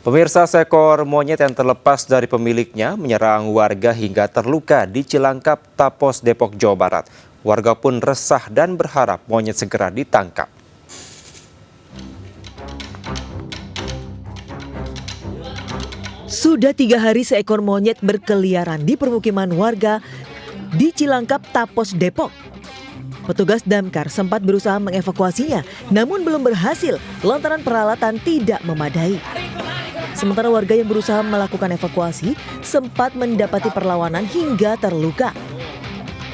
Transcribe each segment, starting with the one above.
Pemirsa, seekor monyet yang terlepas dari pemiliknya menyerang warga hingga terluka di Cilangkap, Tapos, Depok, Jawa Barat. Warga pun resah dan berharap monyet segera ditangkap. Sudah 3 hari seekor monyet berkeliaran di permukiman warga di Cilangkap, Tapos, Depok. Petugas damkar sempat berusaha mengevakuasinya, namun belum berhasil lantaran peralatan tidak memadai. Sementara warga yang berusaha melakukan evakuasi sempat mendapati perlawanan hingga terluka.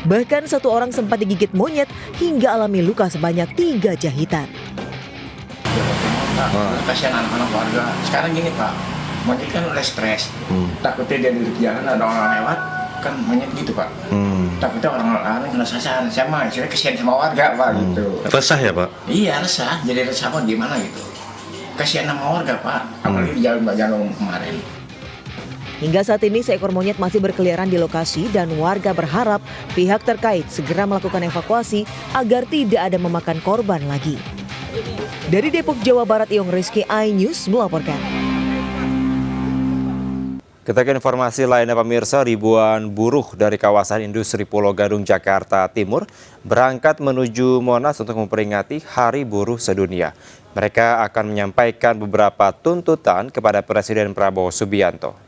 Bahkan satu orang sempat digigit monyet hingga alami luka sebanyak 3 jahitan. Kasihan anak-anak warga. Sekarang gini Pak, monyet kan udah stres. Takutnya dia di jalan ada orang lewat, kan monyet gitu Pak. Takutnya orang kena sasaran. Saya kasihan sama warga Pak gitu. Resah ya Pak? Iya resah, jadi resah Pak gimana gitu. Kasihan sama warga Pak, apalagi di jalan kemarin. Hingga saat ini seekor monyet masih berkeliaran di lokasi dan warga berharap pihak terkait segera melakukan evakuasi agar tidak ada memakan korban lagi. Dari Depok, Jawa Barat, Iong Rizky, iNews melaporkan. Kita ke informasi lainnya pemirsa, ribuan buruh dari kawasan industri Pulau Gadung, Jakarta Timur berangkat menuju Monas untuk memperingati Hari Buruh Sedunia. Mereka akan menyampaikan beberapa tuntutan kepada Presiden Prabowo Subianto.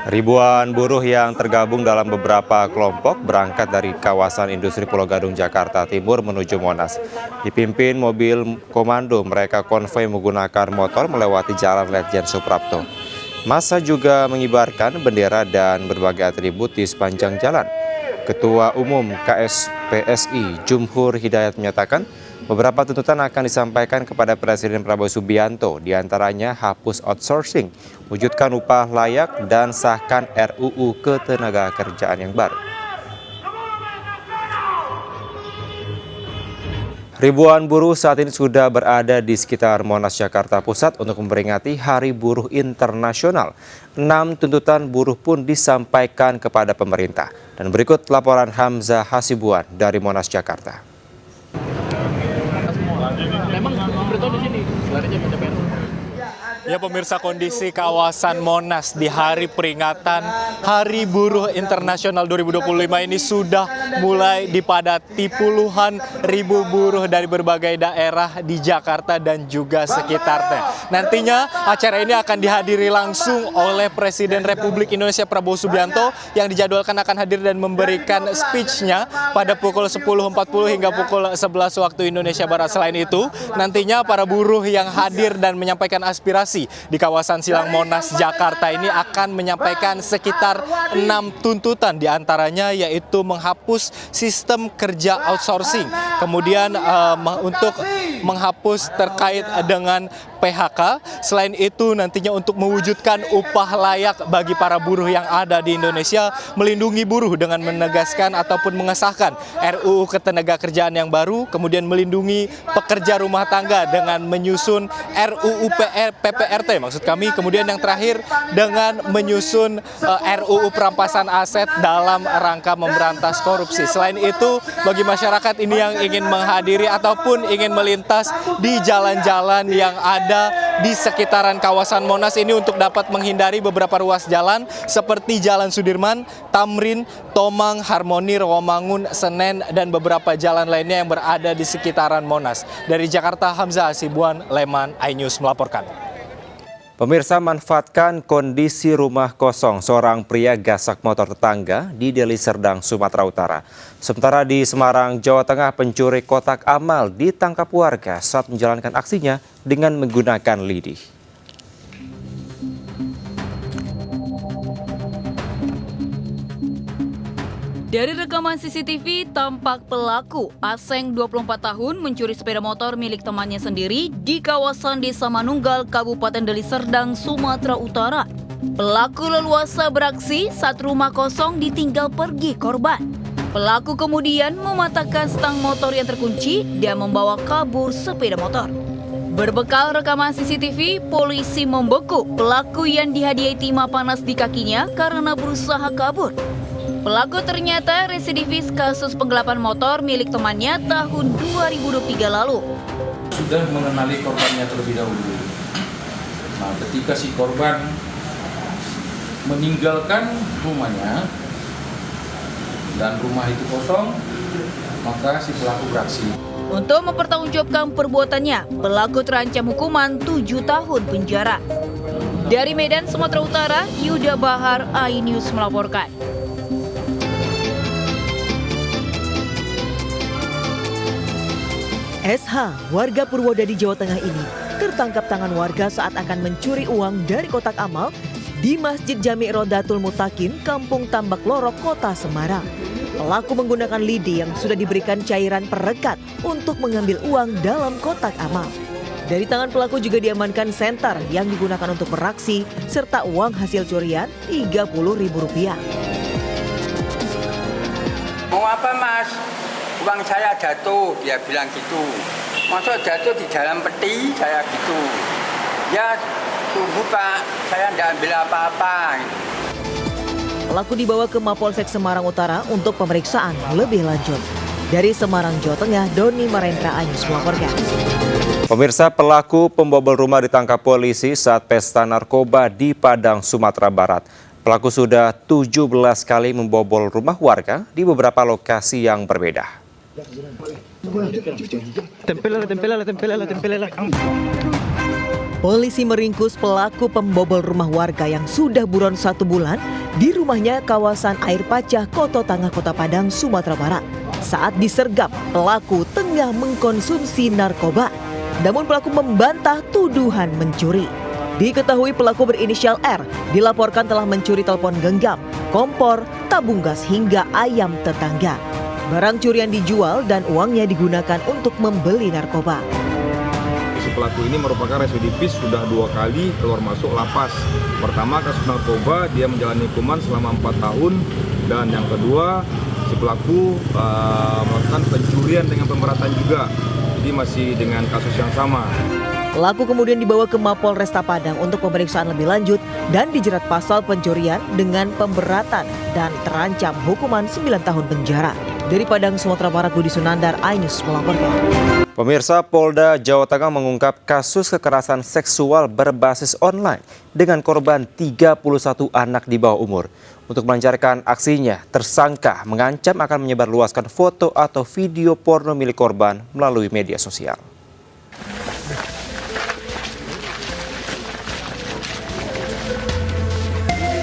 Ribuan buruh yang tergabung dalam beberapa kelompok berangkat dari kawasan industri Pulau Gadung, Jakarta Timur menuju Monas. Dipimpin mobil komando, mereka konvoi menggunakan motor melewati Jalan Letjen Suprapto. Massa juga mengibarkan bendera dan berbagai atribut di sepanjang jalan. Ketua Umum KSPSI Jumhur Hidayat menyatakan beberapa tuntutan akan disampaikan kepada Presiden Prabowo Subianto, diantaranya hapus outsourcing, wujudkan upah layak, dan sahkan RUU Ketenagakerjaan yang baru. Ribuan buruh saat ini sudah berada di sekitar Monas, Jakarta Pusat untuk memperingati Hari Buruh Internasional. 6 tuntutan buruh pun disampaikan kepada pemerintah. Dan berikut laporan Hamzah Hasibuan dari Monas, Jakarta. Ya pemirsa, kondisi kawasan Monas di hari peringatan Hari Buruh Internasional 2025 ini sudah mulai dipadati puluhan ribu buruh dari berbagai daerah di Jakarta dan juga sekitarnya. Nantinya acara ini akan dihadiri langsung oleh Presiden Republik Indonesia Prabowo Subianto yang dijadwalkan akan hadir dan memberikan speech-nya pada pukul 10.40 hingga pukul 11 waktu Indonesia Barat. Selain itu, nantinya para buruh yang hadir dan menyampaikan aspirasi di kawasan Silang Monas, Jakarta ini akan menyampaikan sekitar 6 tuntutan, diantaranya yaitu menghapus sistem kerja outsourcing, kemudian untuk menghapus terkait dengan PHK. Selain itu nantinya untuk mewujudkan upah layak bagi para buruh yang ada di Indonesia, melindungi buruh dengan menegaskan ataupun mengesahkan RUU Ketenagakerjaan yang baru, kemudian melindungi pekerja rumah tangga dengan menyusun RUU PPRT maksud kami, kemudian yang terakhir dengan menyusun RUU perampasan aset dalam rangka memberantas korupsi. Selain itu, bagi masyarakat ini yang ingin menghadiri ataupun ingin melintas di jalan-jalan yang ada di sekitaran kawasan Monas ini untuk dapat menghindari beberapa ruas jalan seperti Jalan Sudirman, Tamrin, Tomang, Harmoni, Rawamangun, Senen, dan beberapa jalan lainnya yang berada di sekitaran Monas. Dari Jakarta, Hamzah Hasibuan, Leman, iNews melaporkan. Pemirsa, manfaatkan kondisi rumah kosong seorang pria gasak motor tetangga di Deli Serdang, Sumatera Utara. Sementara di Semarang, Jawa Tengah, pencuri kotak amal ditangkap warga saat menjalankan aksinya dengan menggunakan lidi. Dari rekaman CCTV, tampak pelaku Aseng 24 tahun mencuri sepeda motor milik temannya sendiri di kawasan Desa Manunggal, Kabupaten Deli Serdang, Sumatera Utara. Pelaku leluasa beraksi saat rumah kosong ditinggal pergi korban. Pelaku kemudian mematahkan stang motor yang terkunci dan membawa kabur sepeda motor. Berbekal rekaman CCTV, polisi membekuk pelaku yang dihadiahi timah panas di kakinya karena berusaha kabur. Pelaku ternyata residivis kasus penggelapan motor milik temannya tahun 2023 lalu. Sudah mengenali korbannya terlebih dahulu. Nah, ketika si korban meninggalkan rumahnya dan rumah itu kosong, maka si pelaku beraksi. Untuk mempertanggungjawabkan perbuatannya, pelaku terancam hukuman 7 tahun penjara. Dari Medan, Sumatera Utara, Yuda Bahar, iNews melaporkan. SH, warga Purwodadi, Jawa Tengah ini tertangkap tangan warga saat akan mencuri uang dari kotak amal di Masjid Jami' Rodatul Mutakin, Kampung Tambak Lorok, Kota Semarang. Pelaku menggunakan lidi yang sudah diberikan cairan perekat untuk mengambil uang dalam kotak amal. Dari tangan pelaku juga diamankan senter yang digunakan untuk beraksi serta uang hasil curian Rp30.000. Mau apa mas? Uang saya jatuh, dia bilang gitu. Masuk jatuh di dalam peti, saya gitu. Ya tunggu pak, saya tidak ambil apa-apa. Pelaku dibawa ke Mapolsek Semarang Utara untuk pemeriksaan lebih lanjut. Dari Semarang, Jawa Tengah, Doni Marendra, iNews melaporkan. Pemirsa, pelaku pembobol rumah ditangkap polisi saat pesta narkoba di Padang, Sumatera Barat. Pelaku sudah 17 kali membobol rumah warga di beberapa lokasi yang berbeda. Polisi meringkus pelaku pembobol rumah warga yang sudah buron 1 bulan di rumahnya kawasan Air Pacah, Koto Tangah, Kota Padang, Sumatera Barat. Saat disergap, pelaku tengah mengkonsumsi narkoba. Namun pelaku membantah tuduhan mencuri. Diketahui pelaku berinisial R dilaporkan telah mencuri telepon genggam, kompor, tabung gas hingga ayam tetangga. Barang curian dijual dan uangnya digunakan untuk membeli narkoba. Si pelaku ini merupakan residivis, sudah 2 kali keluar masuk lapas. Pertama kasus narkoba, dia menjalani hukuman selama 4 tahun. Dan yang kedua, si pelaku melakukan pencurian dengan pemberatan juga. Jadi masih dengan kasus yang sama. Pelaku kemudian dibawa ke Mapolresta Padang untuk pemeriksaan lebih lanjut dan dijerat pasal pencurian dengan pemberatan dan terancam hukuman 9 tahun penjara. Dari Padang, Sumatera Barat, Budi Sunandar, iNews melaporkan. Pemirsa, Polda Jawa Tengah mengungkap kasus kekerasan seksual berbasis online dengan korban 31 anak di bawah umur. Untuk melancarkan aksinya, tersangka mengancam akan menyebarluaskan foto atau video porno milik korban melalui media sosial.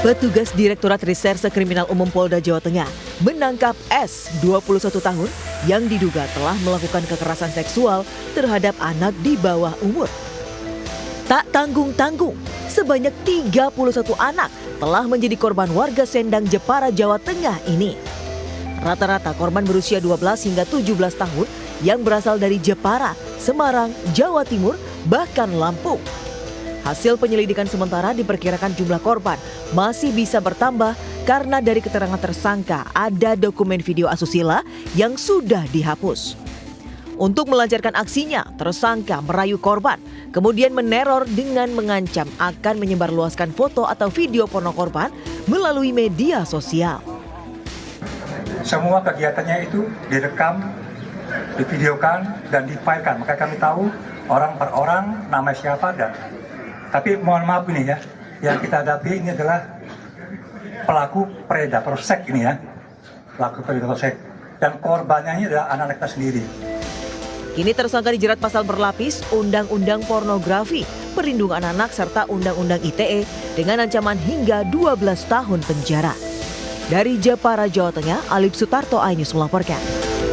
Petugas Direktorat Reserse Kriminal Umum Polda Jawa Tengah menangkap S, 21 tahun, yang diduga telah melakukan kekerasan seksual terhadap anak di bawah umur. Tak tanggung-tanggung, sebanyak 31 anak telah menjadi korban warga Sendang, Jepara, Jawa Tengah ini. Rata-rata korban berusia 12 hingga 17 tahun yang berasal dari Jepara, Semarang, Jawa Timur, bahkan Lampung. Hasil penyelidikan sementara diperkirakan jumlah korban masih bisa bertambah karena dari keterangan tersangka ada dokumen video asusila yang sudah dihapus. Untuk melancarkan aksinya, tersangka merayu korban, kemudian meneror dengan mengancam akan menyebarluaskan foto atau video porno korban melalui media sosial. Semua kegiatannya itu direkam, divideokan, dan difilekan. Maka kami tahu orang per orang, nama siapa dan... Tapi mohon maaf ini ya, yang kita hadapi ini adalah pelaku predator seks ini ya. Pelaku predator seks. Dan korbannya ini adalah anak-anak kita sendiri. Kini tersangka dijerat pasal berlapis Undang-Undang Pornografi, Perlindungan Anak, serta Undang-Undang ITE dengan ancaman hingga 12 tahun penjara. Dari Jepara, Jawa Tengah, Alip Sutarto, iNews melaporkan.